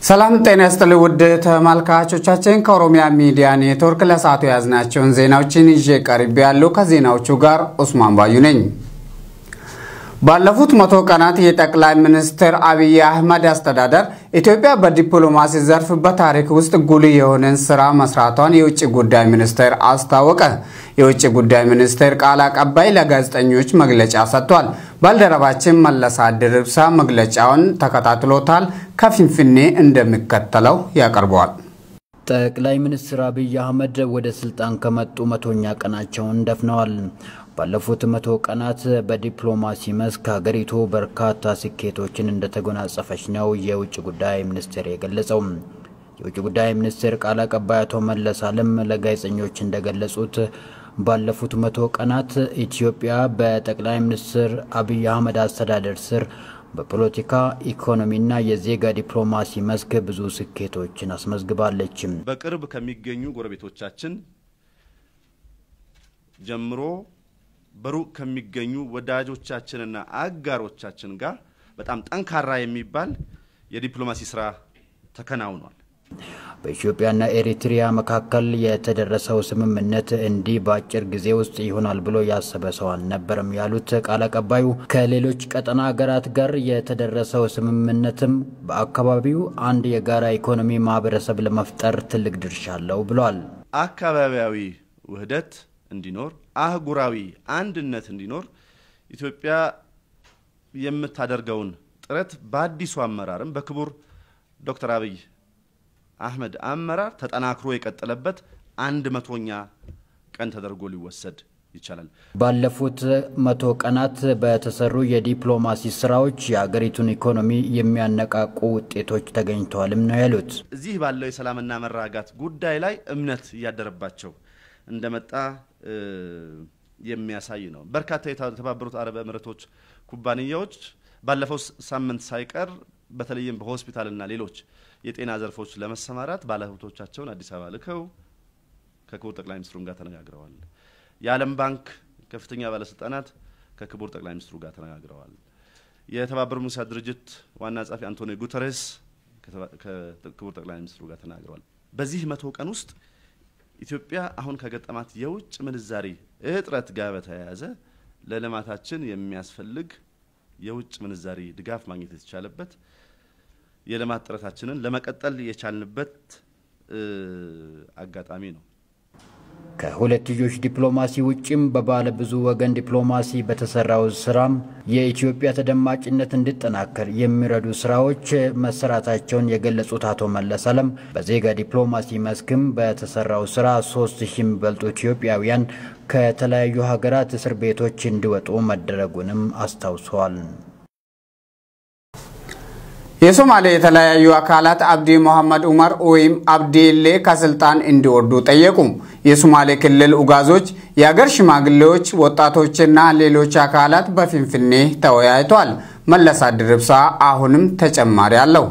ሰላም ጤና ይስጥልኝ ውድ ተመልካቾቻችን ከኦሮሚያ ሚዲያ ኔትወርክ ለሰዓቱ ያዝናቸውን ዜናዎችን ይዤ ቀርቤያለሁ ከዜናዎቹ ጋር ኡስማን ባዩ ነኝ ባለፉት 100 ቀናት የጠቅላይ ሚኒስትር አብይ አህመድ አስተዳደር ኢትዮጵያ በዲፕሎማሲ ዘርፍ በታሪክ ውስጥ ጉልህ የሆነን ስራ መስራቷን የውጭ ጉዳይ ሚኒስቴር አስታወቀ የውጭ ጉዳይ ሚኒስቴር ቃል አቀባይ ለጋዜጠኞች መግለጫ ሰጥቷል ባልደረባችን መለሳ ድርብሳ መግለጫውን ተከታትሎታል ከፊንፊኔ እንደሚከተለው ያቀርባል ጠቅላይ ሚኒስትር አብይ አህመድ ወደ ስልጣን ከመጡ 100ኛ ቀናቸውን ደፍነዋል ባለፉት 100 ቀናት በዲፕሎማሲ መስክ ሀገሪቱ በርካታ ስኬቶችን እንደተጎናጸፈች ነው የውጭ ጉዳይ ሚኒስቴር የገለጸው የውጭ ጉዳይ ሚኒስቴር ቃል አቀባይ አቶ መለስ አለም ለጋዜጠኞች እንደገለጹት ባለፉት 100 ቀናት ኢትዮጵያ በጠቅላይ ሚኒስትር አብይ አህመድ አስተዳደር ስር በፖለቲካ ኢኮኖሚና የዜጋ ዲፕሎማሲ መስክ ብዙ ስኬቶችን አስመዝግባለች በቅርብ ከሚገኙ ጎረቤቶቻችን ጀምሮ በሩቅ ከሚገኙ ወዳጆቻችንና አጋሮቻችን ጋር በጣም ጠንካራ የሚባል የዲፕሎማሲ ስራ ተከናውኗል በኢትዮጵያና ኤሪትሪያ መካከል የተደረሰው ስምምነት እንዲ ባጭር ጊዜ ውስጥ ይሆናል ብሎ ያሰበ ሰው አልነበረም ያሉት ቃል አቀባዩ ከሌሎች ቀጠና ሀገራት ጋር የተደረሰው ስምምነትም በአካባቢው አንድ የጋራ ኢኮኖሚ ማህበረሰብ ለመፍጠር ትልቅ ድርሻ አለው ብለዋል አካባቢያዊ ውህደት እንዲኖር አህጉራዊ አንድነት እንዲኖር ኢትዮጵያ የምታደርገውን ጥረት በአዲሱ አመራርም በክቡር ዶክተር አብይ አህመድ አመራር ተጠናክሮ የቀጠለበት 100ኛ ቀን ተደርጎ ሊወሰድ ይችላል ባለፉት 100 ቀናት በተሰሩ የዲፕሎማሲ ስራዎች የሀገሪቱን ኢኮኖሚ የሚያነቃቁ ውጤቶች ተገኝተዋልም ነው ያሉት እዚህ ባለው የሰላምና መረጋጋት ጉዳይ ላይ እምነት ያደረባቸው እንደመጣ የሚያሳይ ነው በርካታ የተባበሩት አረብ ኤሚሬቶች ኩባንያዎች ባለፈው ሳምንት ሳይቀር በተለይም በሆስፒታልና ሌሎች የጤና ዘርፎች ለመሰማራት ባለሀብቶቻቸውን አዲስ አበባ ልከው ከክቡር ጠቅላይ ሚኒስትሩ ጋር ተነጋግረዋል የዓለም ባንክ ከፍተኛ ባለስልጣናት ከክቡር ጠቅላይ ሚኒስትሩ ጋር ተነጋግረዋል የተባበሩት መንግስታት ድርጅት ዋና ጸሐፊ አንቶኒዮ ጉተሬስ ከክቡር ጠቅላይ ሚኒስትሩ ጋር ተነጋግረዋል በዚህ 100 ቀን ውስጥ ኢትዮጵያ አሁን ከገጠማት የውጭ ምንዛሪ እጥረት ጋር በተያያዘ ለልማታችን የሚያስፈልግ የውጭ ምንዛሪ ድጋፍ ማግኘት የተቻለበት የልማት ጥረታችንን ለመቀጠል የቻልንበት አጋጣሚ ነው ከሁለትዮሽ ዲፕሎማሲ ውጪም በባለ ብዙ ወገን ዲፕሎማሲ በተሰራው ስራም የኢትዮጵያ ተደማጭነት እንዲጠናከር የሚረዱ ስራዎች መሰራታቸውን የገለጹት አቶ መለስ አለም በዜጋ ዲፕሎማሲ መስክም በተሰራው ስራ 3000 የሚበልጡ ኢትዮጵያውያን ከተለያዩ ሀገራት እስር ቤቶች እንዲወጡ መደረጉንም አስታውሰዋል የሶማሌ የተለያዩ አካላት አብዲ መሐመድ ዑመር ወይም አብዲሌ ከስልጣን እንዲወርዱ ጠየቁ የሶማሌ ክልል ኡጋዞች የአገር ሽማግሌዎች ወጣቶችና ሌሎች አካላት በፊንፊኔ ተወያይተዋል መለሳ ድርብሳ አሁንም ተጨማሪ አለው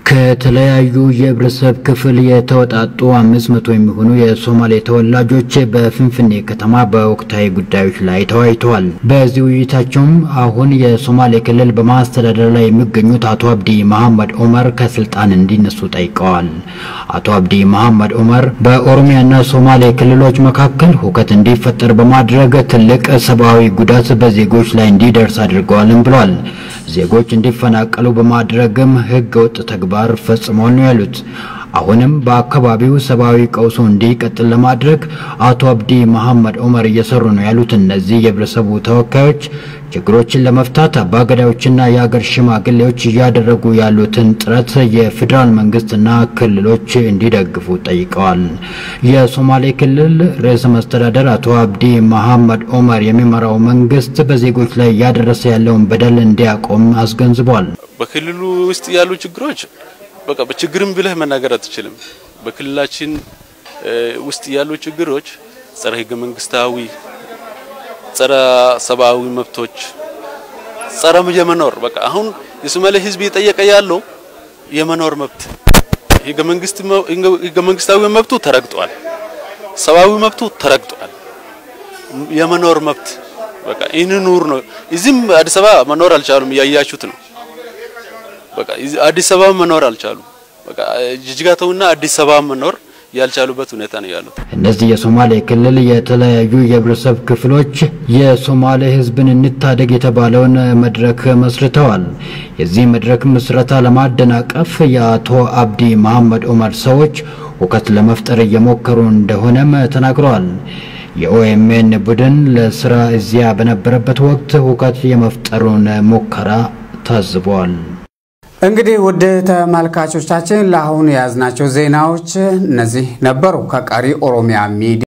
ከተለያዩ የህብረተሰብ ክፍል የተወጣጡ 500 የሚሆኑ የሶማሌ ተወላጆች በፊንፊኔ ከተማ በወቅታዊ ጉዳዮች ላይ ተወያይተዋል በዚህ ውይይታቸው አሁን የሶማሌ ክልል በማስተዳደር ላይ የሚገኙት አቶ አብዲ መሐመድ ዑመር ከስልጣን እንዲነሱ ጠይቀዋል አቶ አብዲ መሐመድ ዑመር በኦሮሚያና ሶማሌ ክልሎች መካከል ሁከት እንዲፈጠር በማድረግ ትልቅ ሰብአዊ ጉዳት በዜጎች ላይ እንዲደርስ አድርገዋልም ብለዋል ዜጎች እንዲፈናቀሉ በማድረግም ህገ ወጥ ተግባር ፈጽመዋል ነው ያሉት አሁንም በአካባቢው ሰብአዊ ቀውሱ እንዲቀጥል ለማድረግ አቶ አብዲ መሐመድ ዑመር እየሰሩ ነው ያሉት እነዚህ የህብረተሰቡ ተወካዮች ችግሮችን ለመፍታት አባገዳዮችና የአገር ሽማግሌዎች ያደረጉ ያሉትን ጥረት የፌደራል መንግስትና ክልሎች እንዲደግፉ ጠይቀዋል የሶማሌ ክልል ርዕሰ መስተዳድር አቶ አብዲ መሐመድ ዑመር የሚመራው መንግስት በዜጎች ላይ ያደረሰ ያለውን በደል እንዲያቆም አስገንዝቧል በክልሉ ውስጥ ያሉ ችግሮች በቃ በችግርም ብለህ መናገር አትችልም በክልላችን ውስጥ ያሉ ችግሮች ጸረ ህገ መንግስታዊ ጸረ ሰብአዊ መብቶች ጸረ የመኖር በቃ አሁን የሶማሌ ህዝብ እየጠየቀ ያለው የመኖር መብት ህገ መንግስታዊ መብቱ ተረግጧል ሰብአዊ መብቱ ተረግጧል የመኖር መብት በቃ ኢንኑር ነው እዚህም አዲስ አበባ መኖር አልቻሉም ያያችሁት ነው በቃ አዲስ አበባ መኖር አልቻሉ በቃ ጅጅጋ ተውና አዲስ አበባ መኖር ያልቻሉበት ሁኔታ ነው ያለው። እነዚህ የሶማሌ ክልል የተለያዩ የህብረተሰብ ክፍሎች የሶማሌ ህዝብን እንታደግ የተባለውን መድረክ መስርተዋል። የዚህ መድረክ ምስረታ ለማደናቀፍ የአቶ አብዲ መሐመድ ዑመር ሰዎች ሁከት ለመፍጠር እየሞከሩ እንደሆነም ተናግረዋል። የኦኤምኤን ቡድን ለስራ እዚያ በነበረበት ወቅት ሁከት የመፍጠሩን ሙከራ ታዝቧል። እንግዲህ ወደ ተመልካቾቻችን ለአሁን ያዝናቸው ዜናዎች እነዚህ ነበሩ። ከቀሪ ኦሮሚያ ሚዲያ